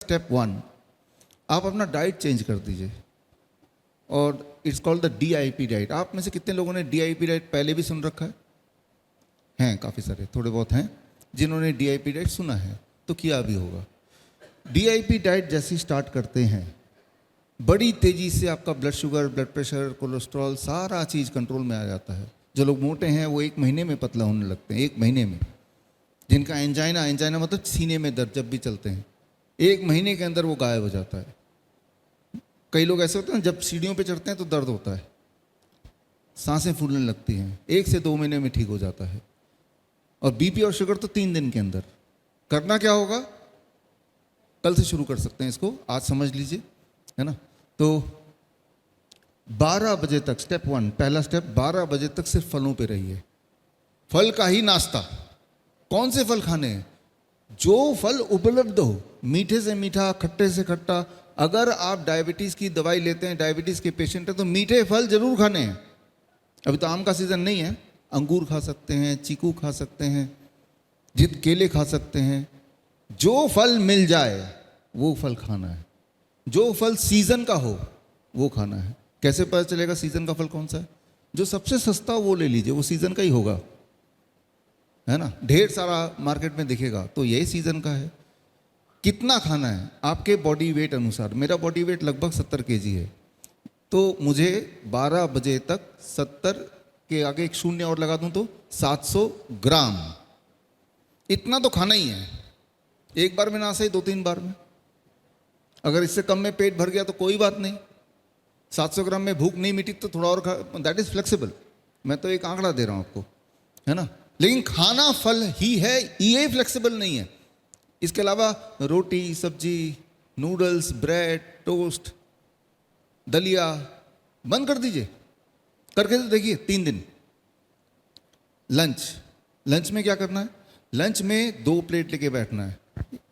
Step 1, आप अपना diet change कर दीजिए, और it's called the DIP diet. आप में से कितने लोगों ने DIP डाइट पहले भी सुन रखा है? हैं काफ़ी सारे, थोड़े बहुत हैं जिन्होंने DIP डाइट सुना है, तो किया भी होगा। DIP डाइट जैसे स्टार्ट करते हैं, बड़ी तेज़ी से आपका blood sugar, blood pressure, cholesterol, सारा चीज़ कंट्रोल में आ जाता है। जो लोग मोटे हैं वो 1 महीने में पतला होने लगते हैं, 1 महीने में। जिनका एंजाइना मतलब सीने में दर्द जब भी चलते हैं, 1 महीने के अंदर वो गायब हो जाता है। कई लोग ऐसे होते हैं जब सीढ़ियों पे चढ़ते हैं तो दर्द होता है, सांसें फूलने लगती हैं, 1 से 2 महीने में ठीक हो जाता है। और BP और शुगर तो 3 दिन के अंदर। करना क्या होगा? कल से शुरू कर सकते हैं इसको, आज समझ लीजिए, है ना। तो 12 बजे तक, स्टेप 1, पहला स्टेप, 12 बजे तक सिर्फ फलों पे रहिए। फल का ही नाश्ता। कौन से फल खाने हैं? जो फल उपलब्ध हो, मीठे से मीठा, खट्टे से खट्टा। अगर आप डायबिटीज़ की दवाई लेते हैं, डायबिटीज़ के पेशेंट हैं, तो मीठे फल जरूर खाने हैं। अभी तो आम का सीज़न नहीं है, अंगूर खा सकते हैं, चीकू खा सकते हैं, केले खा सकते हैं। जो फल मिल जाए वो फल खाना है, जो फल सीज़न का हो वो खाना है। कैसे पता चलेगा सीज़न का फल कौन सा है? जो सबसे सस्ता हो वो ले लीजिए, वो सीज़न का ही होगा, है ना। ढेर सारा मार्केट में दिखेगा तो यही सीज़न का है। कितना खाना है? आपके बॉडी वेट अनुसार। मेरा बॉडी वेट लगभग 70 kg है, तो मुझे 12 बजे तक 70 के आगे एक शून्य और लगा दूं तो 700 ग्राम, इतना तो खाना ही है। एक बार में ना सही 2-3 बार में। अगर इससे कम में पेट भर गया तो कोई बात नहीं, 700 ग्राम में भूख नहीं मिटी तो थोड़ा और खा, दैट इज फ्लेक्सिबल। मैं तो एक आंकड़ा दे रहा हूं आपको, है ना। लेकिन खाना फल ही है, ये फ्लेक्सिबल नहीं है। इसके अलावा रोटी, सब्जी, नूडल्स, ब्रेड, टोस्ट, दलिया बंद कर दीजिए। करके तो देखिए 3 दिन। लंच में क्या करना है? लंच में 2 प्लेट लेके बैठना है,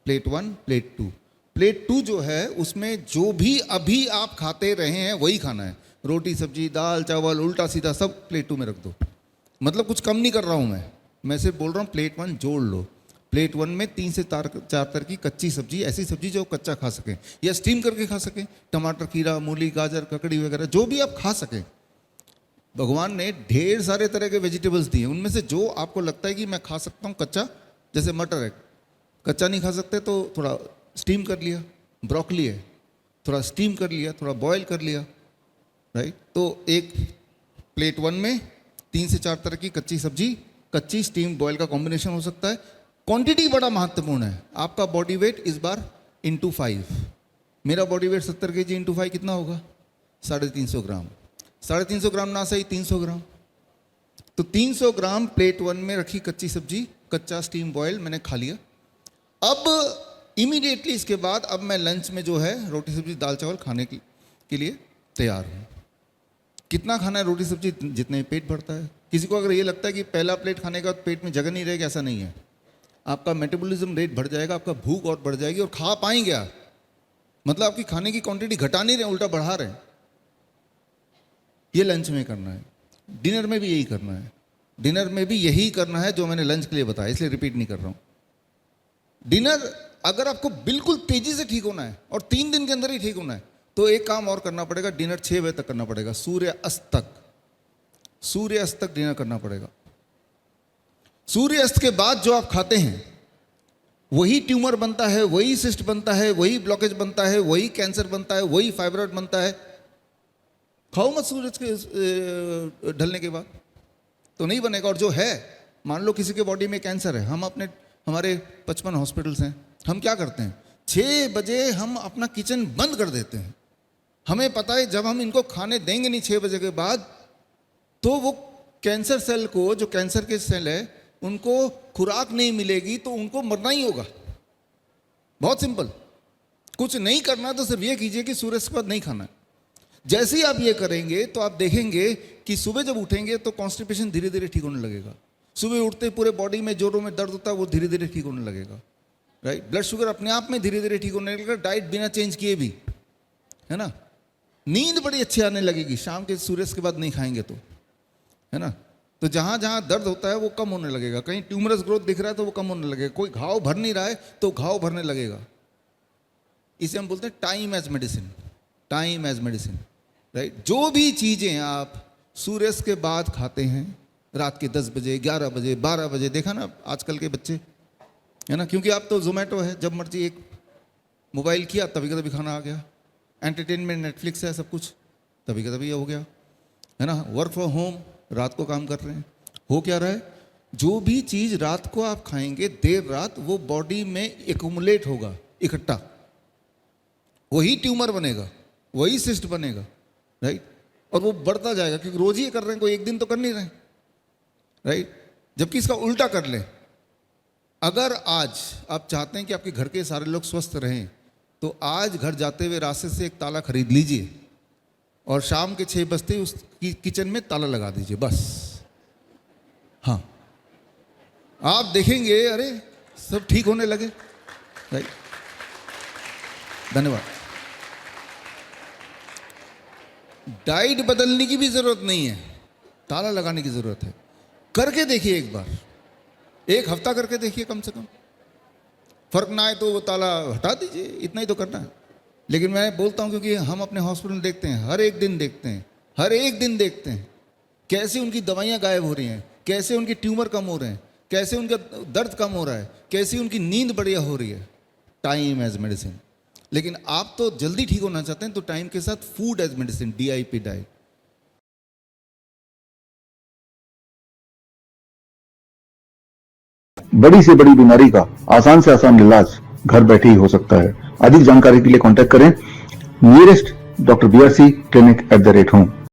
प्लेट 1, प्लेट 2। प्लेट 2 जो है उसमें जो भी अभी आप खाते रहे हैं वही खाना है। रोटी, सब्जी, दाल, चावल, उल्टा सीधा सब प्लेट 2 में रख दो। मतलब कुछ कम नहीं कर रहा हूं मैं सिर्फ बोल रहा हूं प्लेट 1 जोड़ लो। प्लेट 1 में 3 से 4 तरह की कच्ची सब्जी, ऐसी सब्जी जो कच्चा खा सकें या स्टीम करके खा सकें। टमाटर, खीरा, मूली, गाजर, ककड़ी वगैरह जो भी आप खा सकें। भगवान ने ढेर सारे तरह के वेजिटेबल्स दिए, उनमें से जो आपको लगता है कि मैं खा सकता हूँ कच्चा, जैसे मटर है, कच्चा नहीं खा सकते तो थोड़ा स्टीम कर लिया। ब्रोकली है, थोड़ा स्टीम कर लिया, थोड़ा बॉयल कर लिया, राइट। तो एक प्लेट 1 में 3 से 4 तरह की कच्ची सब्जी, कच्ची स्टीम बॉयल का कॉम्बिनेशन हो सकता है। क्वांटिटी बड़ा महत्वपूर्ण है। आपका बॉडी वेट इस बार इंटू 5। मेरा बॉडी वेट 70 kg इंटू 5 कितना होगा? 350 ग्राम। 350 ग्राम ना सही 300 ग्राम। तो 300 ग्राम प्लेट 1 में रखी कच्ची सब्जी, कच्चा स्टीम बॉयल मैंने खा लिया। अब इमीडिएटली इसके बाद अब मैं लंच में जो है रोटी, सब्जी, दाल, चावल खाने के लिए तैयार हूँ। कितना खाना है? रोटी, सब्जी जितने पेट भरता है। किसी को अगर ये लगता है कि पहला प्लेट खाने का पेट में जगह नहीं रहेगी, ऐसा नहीं है। आपका मेटाबॉलिज्म रेट बढ़ जाएगा, आपका भूख और बढ़ जाएगी और खा पाएंगे आप। मतलब आपकी खाने की क्वांटिटी घटा नहीं रहे, उल्टा बढ़ा रहे हैं। ये लंच में करना है। डिनर में भी यही करना है। डिनर में भी यही करना है जो मैंने लंच के लिए बताया, इसलिए रिपीट नहीं कर रहा हूं। डिनर अगर आपको बिल्कुल तेजी से ठीक होना है और 3 दिन के अंदर ही ठीक होना है तो एक काम और करना पड़ेगा। डिनर 6 बजे तक करना पड़ेगा, सूर्य अस्त तक डिनर करना पड़ेगा। सूर्य अस्त के बाद जो आप खाते हैं वही ट्यूमर बनता है, वही सिस्ट बनता है, वही ब्लॉकेज बनता है, वही कैंसर बनता है, वही फाइब्रॉइड बनता है। खाओ मत सूरज के ढलने के बाद, तो नहीं बनेगा। और जो है, मान लो किसी के बॉडी में कैंसर है, हमारे 55 हॉस्पिटल्स हैं, हम क्या करते हैं 6 बजे हम अपना किचन बंद कर देते हैं। हमें पता है जब हम इनको खाने देंगे नहीं 6 बजे के बाद तो वो कैंसर सेल को, जो कैंसर के सेल है, उनको खुराक नहीं मिलेगी तो उनको मरना ही होगा। बहुत सिंपल। कुछ नहीं करना तो सिर्फ ये कीजिए कि सूर्य के बाद नहीं खाना है। जैसे ही आप ये करेंगे तो आप देखेंगे कि सुबह जब उठेंगे तो कॉन्स्टिपेशन धीरे धीरे ठीक होने लगेगा। सुबह उठते पूरे बॉडी में जोरों में दर्द होता है, वो धीरे धीरे ठीक होने लगेगा, राइट। ब्लड शुगर अपने आप में धीरे धीरे ठीक होने लगेगा, डाइट बिना चेंज किए भी, है ना। नींद बड़ी अच्छी आने लगेगी शाम के सूर्य के बाद नहीं खाएंगे तो, है ना। तो जहां जहां दर्द होता है वो कम होने लगेगा। कहीं ट्यूमरस ग्रोथ दिख रहा है तो वो कम होने लगेगा। कोई घाव भर नहीं रहा है तो घाव भरने लगेगा। इसे हम बोलते हैं time as medicine, time as medicine, right. जो भी चीज़ें आप सूर्यास्त के बाद खाते हैं, रात के 10 बजे, 11 बजे, 12 बजे, देखा ना आजकल के बच्चे, है ना, क्योंकि आप तो जोमेटो है, जब मर्जी एक मोबाइल किया तभी का तभी खाना आ गया, एंटरटेनमेंट नेटफ्लिक्स है, सब कुछ तभी का तभी हो गया, है ना। वर्क फ्रॉम होम, रात को काम कर रहे हैं, हो क्या रहा है, जो भी चीज़ रात को आप खाएंगे देर रात, वो बॉडी में एक्यूमुलेट होगा, इकट्ठा, वही ट्यूमर बनेगा, वही सिस्ट बनेगा, राइट। और वो बढ़ता जाएगा, क्योंकि रोज ही ये कर रहे हैं, कोई एक दिन तो कर नहीं रहे, राइट। जबकि इसका उल्टा कर लें, अगर आज आप चाहते हैं कि आपके घर के सारे लोग स्वस्थ रहें, तो आज घर जाते हुए रास्ते से एक ताला खरीद लीजिए और शाम के 6 बजते ही उस किचन में ताला लगा दीजिए, बस। हाँ, आप देखेंगे अरे सब ठीक होने लगे, राइट। धन्यवाद। डाइट बदलने की भी जरूरत नहीं है, ताला लगाने की जरूरत है। करके देखिए एक बार, 1 हफ्ता करके देखिए, कम से कम फर्क ना आए तो वो ताला हटा दीजिए, इतना ही तो करना है। लेकिन मैं बोलता हूं, क्योंकि हम अपने हॉस्पिटल में देखते हैं, हर एक दिन देखते हैं, हर एक दिन देखते हैं कैसे उनकी दवाइयां गायब हो रही हैं, कैसे उनके ट्यूमर कम हो रहे हैं, कैसे उनका दर्द कम हो रहा है, कैसे उनकी नींद बढ़िया हो रही है। Time as medicine. लेकिन आप तो जल्दी ठीक होना चाहते हैं, तो टाइम के साथ food as medicine, DIP diet. बड़ी से बड़ी बीमारी का आसान से आसान इलाज घर बैठे ही हो सकता है। अधिक जानकारी के लिए कांटेक्ट करें nearest doctor BRC clinic @home।